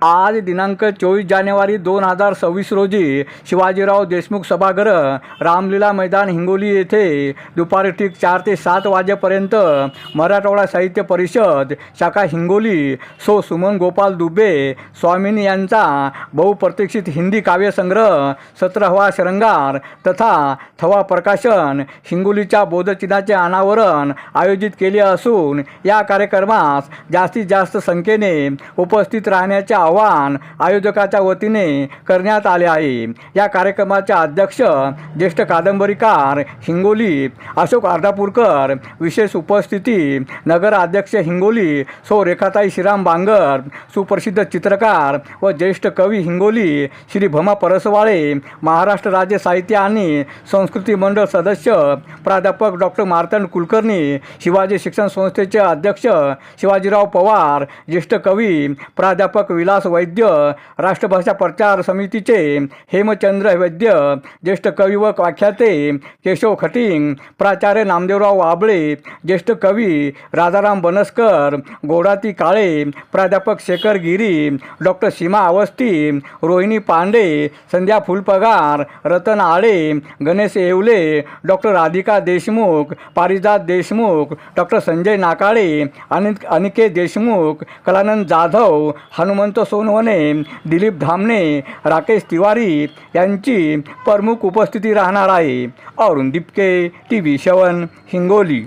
आज दिनांक 24 जानेवारी 2026 रोजी शिवाजीराव देशमुख सभागृह रामलीला मैदान हिंगोली येथे दुपारी ठीक 4 ते 7 वाजेपर्यंत मराठवाडा साहित्य परिषद शाखा हिंगोली सुमन गोपाल दुबे स्वामिनी यांचा बहुप्रतीक्षित हिंदी काव्यसंग्रह 17वा श्रृंगार तथा थवा प्रकाशन हिंगोलीच्या बोधचिन्हाचे अनावरण आयोजित केले असून या कार्यक्रमास जास्तीत जास्त संख्येने उपस्थित राहण्याचे आवाहन आयोजकाच्या वतीने करण्यात आले आहे। या कार्यक्रमाचे अध्यक्ष ज्येष्ठ कादंबरीकार हिंगोली अशोक अर्धापूरकर, विशेष उपस्थिती नगर अध्यक्ष हिंगोली रेखाताई श्रीराम बांगर, सुप्रसिद्ध चित्रकार व ज्येष्ठ कवी हिंगोली श्री भमा परसवाळे, महाराष्ट्र राज्य साहित्य आणि संस्कृती मंडळ सदस्य प्राध्यापक डॉक्टर मार्तंड कुलकर्णी, शिवाजी शिक्षण संस्थेचे अध्यक्ष शिवाजीराव पवार, ज्येष्ठ कवी प्राध्यापक विलास वैद्य, राष्ट्रभाषा प्रचार समितीचे हेमचंद्र वैद्य, ज्येष्ठ कवी व व्याख्याते केशव खटिंग, प्राचार्य नामदेवराव वाबळे, ज्येष्ठ कवी राजाराम बनसकर, गोडाती काळे, प्राध्यापक शेखर गिरी, डॉक्टर सीमा अवस्थी, रोहिणी पांडे, संध्या फुलपगार, रतन आळे, गणेश येवले, डॉक्टर राधिका देशमुख, पारिजात देशमुख, डॉक्टर संजय नाकाळे, अनिकेत देशमुख, कलानंद जाधव, हनुमंत सोनवणे, दिलीप धामणे, राकेश तिवारी यांची प्रमुख उपस्थिती राहणार आहे। अरुण दिपके, TV7 हिंगोली।